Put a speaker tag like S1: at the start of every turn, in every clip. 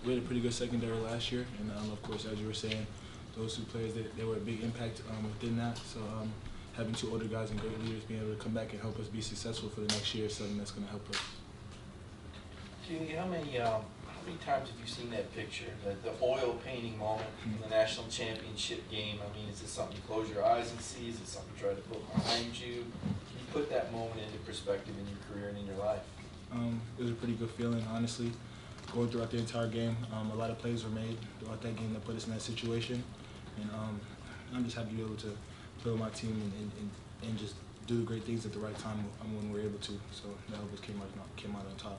S1: We had a pretty good secondary last year, and of course, as you were saying, those two players they were a big impact within that. So having two older guys and great leaders being able to come back and help us be successful for the next year is something that's going to help us.
S2: Kelee, how many times have you seen that picture, the oil painting moment in the national championship game? I mean, is this something you close your eyes and see? Is it something you try to put behind you? Can you put that moment into perspective in your career and in your life?
S1: It was a pretty good feeling, honestly. Going throughout the entire game, a lot of plays were made throughout that game that put us in that situation, and I'm just happy to be able to play with my team and just do the great things at the right time when we were able to. So that helped us came out on top.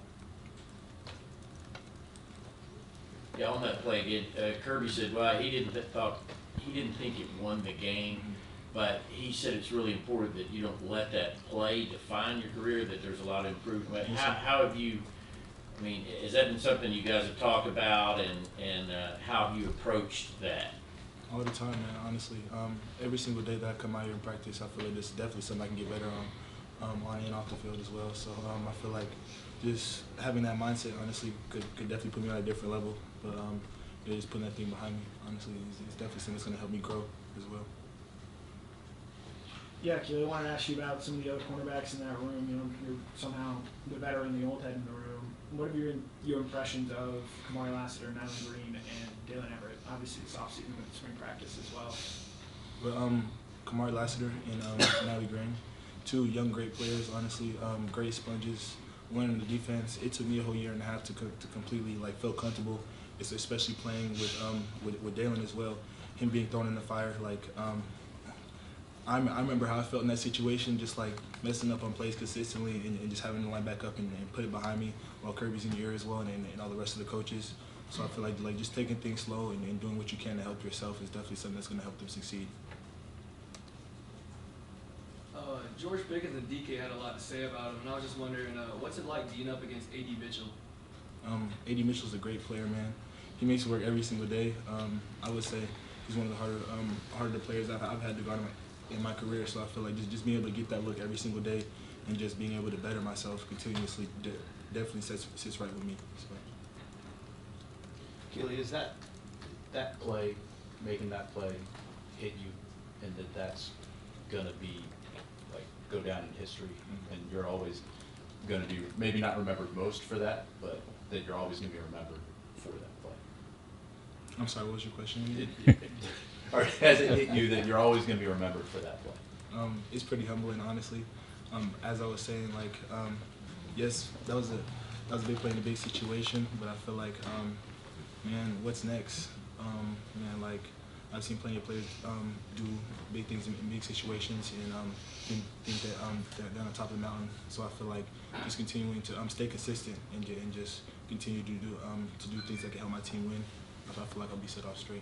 S3: Yeah, on that play, Kirby said, well, he didn't think it won the game, but he said it's really important that you don't let that play define your career, that there's a lot of improvement. How have you, I mean, has that been something you guys have talked about, and how have you approached that?
S1: All the time, man, honestly. Every single day that I come out here and practice, I feel like this is definitely something I can get better on and off the field as well. So I feel like just having that mindset, honestly, could definitely put me on a different level. But yeah, just putting that thing behind me, honestly, is definitely something that's going to help me grow as well.
S4: Yeah, Kelee, I wanted to ask you about some of the other cornerbacks in that room. You know, you're somehow the veteran, the old head in the room. What have your impressions of Kamari Lassiter, Nyland Green, and Dalen Everett? Obviously, it's off-season, but spring practice as well.
S1: But Kamari Lassiter and Nyland Green, two young, great players. Honestly, great sponges. Learning the defense. It took me a whole year and a half to completely feel comfortable. It's especially playing with Dalen as well. Him being thrown in the fire, I remember how I felt in that situation, just messing up on plays consistently and just having to line back up and put it behind me while Kirby's in your ear as well and all the rest of the coaches. So I feel like just taking things slow and doing what you can to help yourself is definitely something that's going to help them succeed.
S5: George Pickens and DK had a lot to say about him, and I was just wondering, what's it like being up against A.D. Mitchell?
S1: A.D. Mitchell's a great player, man. He makes it work every single day. I would say he's one of the harder players I've had to guard in my career. So I feel like just being able to get that look every single day and just being able to better myself continuously definitely sits right with me. So.
S6: Kelee, is that play, making that play, hit you, and that's gonna be go down in history, and you're always going to be maybe not remembered most for that, but that you're always going to be remembered for that play?
S1: I'm sorry, what was your question?
S6: Or has it hit you that you're always going to be remembered for that play?
S1: It's pretty humbling, honestly. As I was saying, yes, that was a big play in a big situation, but I feel like, man, what's next? Man, I've seen plenty of players do big things in big situations and think that they're on top of the mountain. So I feel like just continuing to stay consistent and just continue to do things that can help my team win. I feel like I'll be set off straight.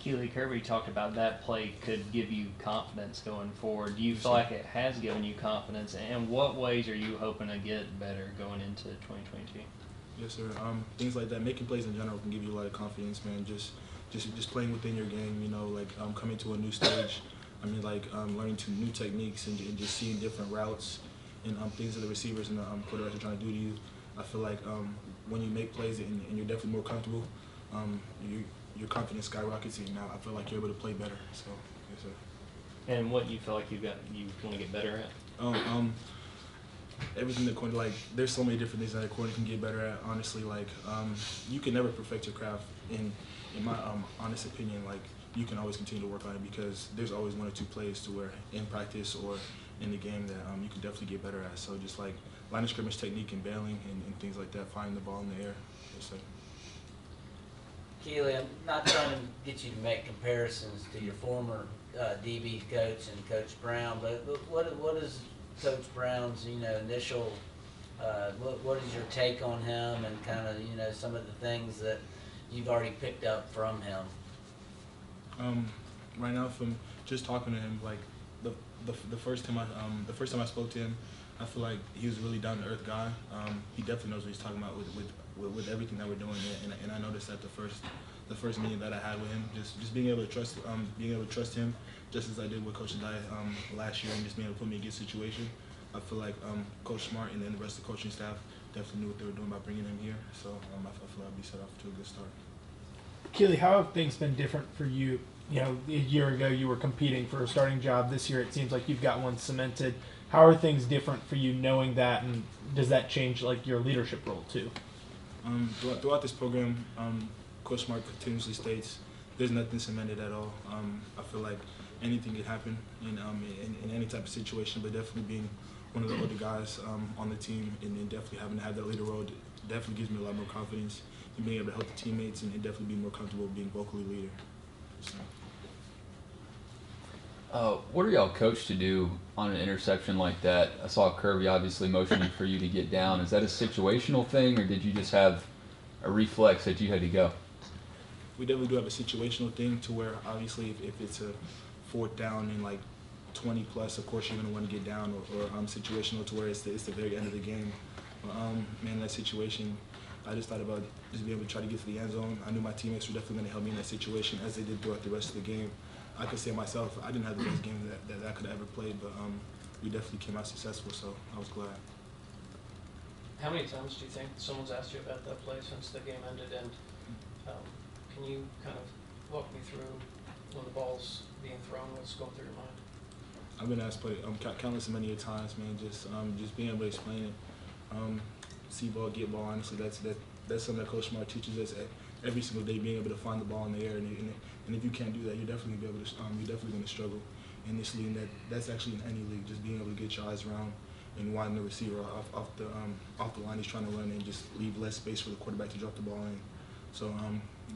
S7: Kelee, Kirby talked about that play could give you confidence going forward. Do you feel like it has given you confidence? And what ways are you hoping to get better going into 2022?
S1: Yes, sir. Things like that, making plays in general can give you a lot of confidence, man. Just playing within your game, coming to a new stage. I mean, learning new techniques and just seeing different routes and things that the receivers and the quarterbacks are trying to do to you. I feel like when you make plays and you're definitely more comfortable, your confidence skyrockets, and now I feel like you're able to play better. So, yes, sir.
S7: And what you feel like you want to get better at?
S1: Everything that corner, there's so many different things that a corner can get better at. Honestly, you can never perfect your craft. In my honest opinion, you can always continue to work on it because there's always one or two plays to where in practice or in the game that you can definitely get better at. So just line of scrimmage technique and bailing and things like that, finding the ball in the air. Yes, sir.
S8: Kelee, I'm not trying to get you to make comparisons to your former DB coach and Coach Brown, but what is Coach Brown's initial what is your take on him and kind of some of the things that you've already picked up from him?
S1: Right now, from just talking to him, the first time I spoke to him, I feel like he was a really down to earth guy. He definitely knows what he's talking about with everything that we're doing, and I noticed that the first meeting that I had with him, just being able to trust him, just as I did with Coach Adai last year, and just being able to put me in a good situation. I feel like Coach Smart and then the rest of the coaching staff definitely knew what they were doing by bringing him here. So I feel like I'll be set off to a good start.
S9: Kelee, how have things been different for you? You know, a year ago you were competing for a starting job. This year it seems like you've got one cemented. How are things different for you knowing that, and does that change like your leadership role too?
S1: Throughout this program, Coach Smart continuously states there's nothing cemented at all. I feel like anything could happen in any type of situation, but definitely being one of the older guys on the team and definitely having to have that leader role definitely gives me a lot more confidence in being able to help the teammates and definitely be more comfortable being vocally leader. So.
S10: What are y'all coached to do on an interception like that? I saw Kirby obviously motioning for you to get down. Is that a situational thing, or did you just have a reflex that you had to go?
S1: We definitely do have a situational thing to where obviously if it's a 4th down and like 20 plus, of course you're going to want to get down, or situational to where it's the very end of the game. But, man, that situation, I just thought about just being able to try to get to the end zone. I knew my teammates were definitely going to help me in that situation as they did throughout the rest of the game. I could say myself, I didn't have the best game that I could have ever played, but we definitely came out successful, so I was glad.
S11: How many times do you think someone's asked you about that play since the game ended, and can you kind of walk me through when the ball's being thrown, what's going through your mind?
S1: I've been asked countless many a times, man, just being able to explain it. See ball, get ball, honestly, that's something that Coach Smart teaches us every single day, being able to find the ball in the air, and if you can't do that, you're definitely going to struggle in this league. And that's actually in any league, just being able to get your eyes around and widen the receiver off the line he's trying to run and just leave less space for the quarterback to drop the ball in. So,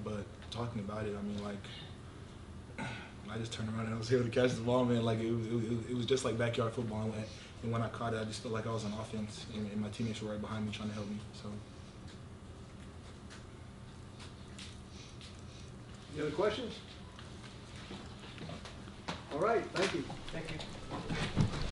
S1: but talking about it, I mean, like, I just turned around and I was able to catch the ball, man. Like it was just like backyard football, and when I caught it, I just felt like I was on offense, and my teammates were right behind me trying to help me. So.
S12: Any other questions? All right, thank you.
S11: Thank you.